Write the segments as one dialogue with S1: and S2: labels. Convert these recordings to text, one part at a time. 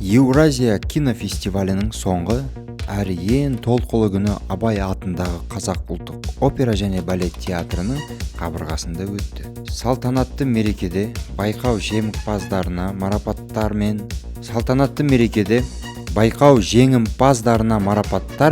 S1: Еуразия кинофестивалінің соңғы әрі ең толқылы күні Абай атындағы Қазақ ұлттық опера және балет театрының қабырғасында өтті. Салтанатты мерекеде байқау жеңімпаздарына марапаттар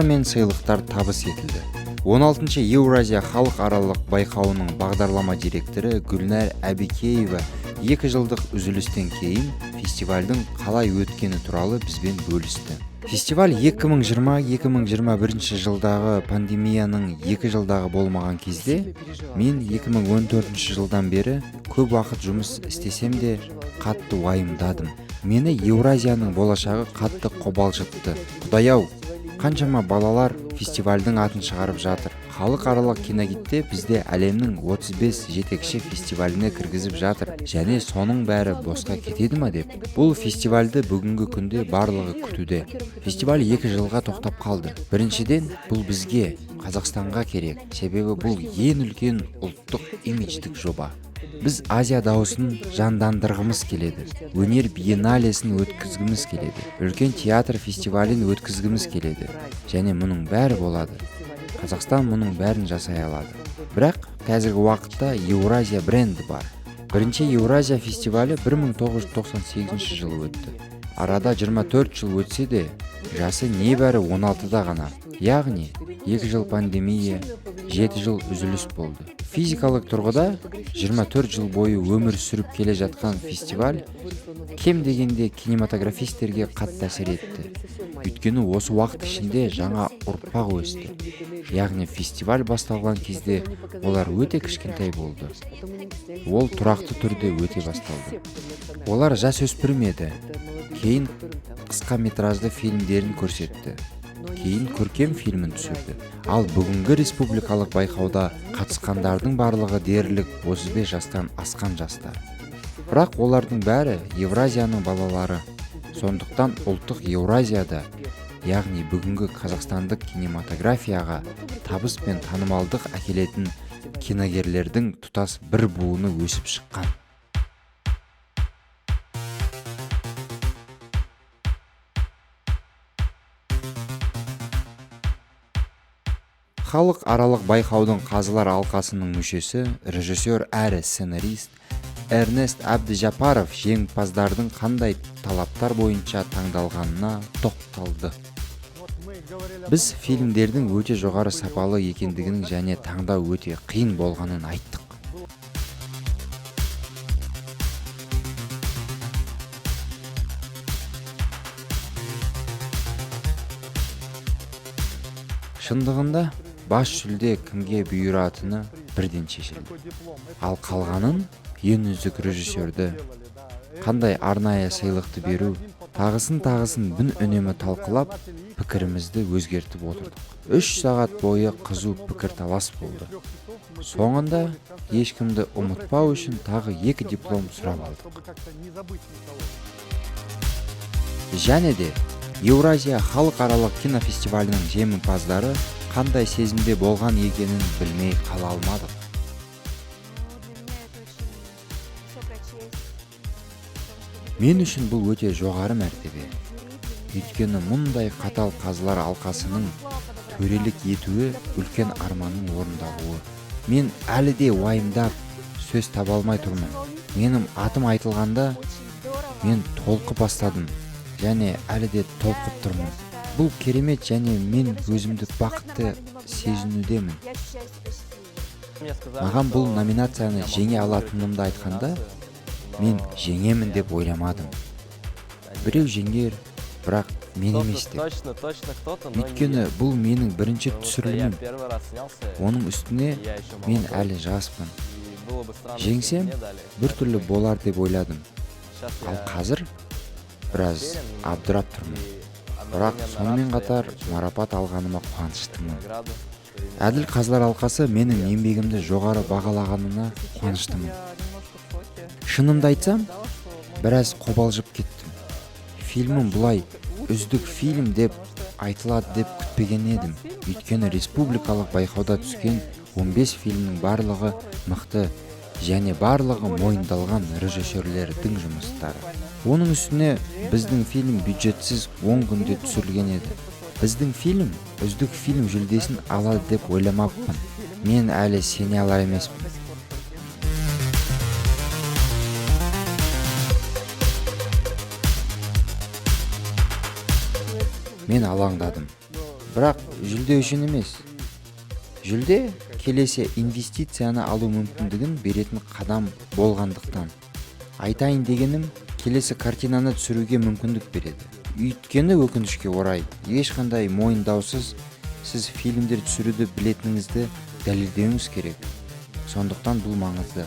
S1: мен сыйлықтар табыс етілді. 16-шы Еуразия халықаралық байқауының бағдарлама директоры Гүлнар Әбікеева 2 жылдық үзілістен кейін фестивальдің қалай өткені туралы бізбен бөлісті. Фестиваль 2020-2021 жылдағы пандемияның 2 жылдағы болмаған кезде мен 2014 жылдан бері көп уақыт жұмыс істесем де қатты уайымдадым. Мені Еуразияның болашағы қатты қобалжытты. Құдай-ау, қаншама балалар фестивальдің атын шығарып жатыр. Халықаралық киногидте бізде әлемнің 35 жетекші фестиваліне кіргізіп жатыр. Және соның бәрі босқа кетеді ма деп. Бұл фестивальді бүгінгі күнде барлығы күтуде. Фестиваль 2 жылға тоқтап қалды. Біріншіден, бұл бізге, Қазақстанға керек. Себебі бұл ең үлкен ұлттық имидждік жоба. Біз Азия дауысын жандандырғымыз келеді. Өнер биенналесін өткізгіміз келеді. Үлкен театр фестивалін өткізгіміз келеді. Және мұның бәрі болады. Қазақстан мұның бәрін жасай алады. Бірақ қазіргі уақытта Еуразия бренді бар. Бірінші Еуразия фестивалі 1998 жылы өтті. Арада 24 жыл өтсе де, жасы небәрі 16-да ғана. Яғни 2 жыл пандемия, 7 жыл үзіліс болды. Физикалық тұрғыда 24 жыл бойы өмір сүріп келе жатқан фестиваль кем дегенде кинематографистерге қатты әсер етті. Өйткені осы уақыт ішінде жаңа ұрпақ өсті. Яғни фестиваль басталған кезде олар өте кішкентай болды. Ол тұрақты түрде өте басталды. Олар жасөспірім еді. Кейін қысқа метражды фильмдерін көрсетті. Кейін көркем фильмін түсірді. Ал бүгінгі республикалық байқауда қатысқандардың барлығы дерлік 35 жастан асқан жастар. Бірақ олардың бәрі Еуразияның балалары. Сондықтан ұлттық Еуразияда, яғни бүгінгі қазақстандық кинематографияға табыс пен танымалдық әкелетін киногерлердің тұтас бір буыны өсіп шыққан. Халықаралық байқаудың қазылар алқасының мүшесі, режиссер әрі сценарист Эрнест Әбдіжапаров жеңімпаздардың қандай талаптар бойынша таңдалғанына тоқталды. Біз фильмдердің өте жоғары сапалы екендігінің және таңдау өте қиын болғанын айттық. Шындығында бас жүлде кімге бұйыратыны бірден шешілді. Ал қалғанын ең үздік режиссерді, қандай арнайы сыйлықты беру, тағысын бүн үнемі талқылап, пікірімізді өзгертіп отырдық. 3 сағат бойы қызу пікір талас болды. Соңында ешкімді ұмытпау үшін тағы 2 диплом сұрап алдық. Және де Еуразия халықаралық кинофестивалінің жеңімпаздары қандай сезімде болған екенін білмей қала алмадық. Мен үшін бұл өте жоғары мәртебе. Өйткені мұндай қатал қазылар алқасының төрелік етуі үлкен арманның орындалуы. Мен әлі де уайымдап сөз таба алмай тұрмын. Менің атым айтылғанда мен толқып бастадым. Және әлі де толқып тұрмын. Бұл керемет және мен өзімді бақытты сезінудемін. Маған бұл номинацияны жеңе алатынымды айтқанда, мен жеңемін деп ойламадым. Біреу жеңер, бірақ мен емес деп. Өйткені бұл менің бірінші түсірілімім. Оның үстіне мен әлі жаспын. Жеңсем, біртүрлі болар деп ойладым. Ал қазір біраз абдырап тұрмын. Бірақ сонымен қатар марапат алғаныма қуаныштымын. Әділ қазылар алқасы менің еңбегімді жоғары бағалағанына қуаныштымын. Шынымды айтсам, біраз қобалжып кеттім. Фильмім бұлай үздік фильм деп айтылады деп күтпеген едім. Өйткені республикалық байқауда түскен 15 фильмнің барлығы мықты және барлығы мойындалған режиссерлердің жұмыстары. Оның үстіне біздің фильм бюджетсіз 10 күнде түсірілген еді. Біздің фильм үздік фильм жүлдесін алады деп ойламаппын. Мен әлі сене алар емеспін. Мен алаңдадым. Бірақ жүлде үшін емес. Жүлде келесі инвестицияны алу мүмкіндігін беретін қадам болғандықтан. Айтайын дегенім, келесі картинаны түсіруге мүмкіндік береді. Өйткені өкінішке орай, ешқандай мойындаусыз сіз фильмдер түсіруді білетініңізді дәлелдеуіңіз керек. Сондықтан бұл маңызды.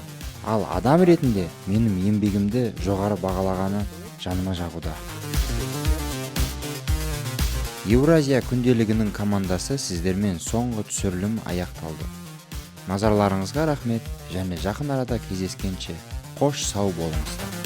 S1: Ал адам ретінде менің еңбегімді жоғары бағалағаны жаныма жағуда. Еуразия күнделігінің командасы сіздермен соңғы түсірілім аяқталды. Назарларыңызға рахмет және жақын арада кездескенше қош сау болыңыздар.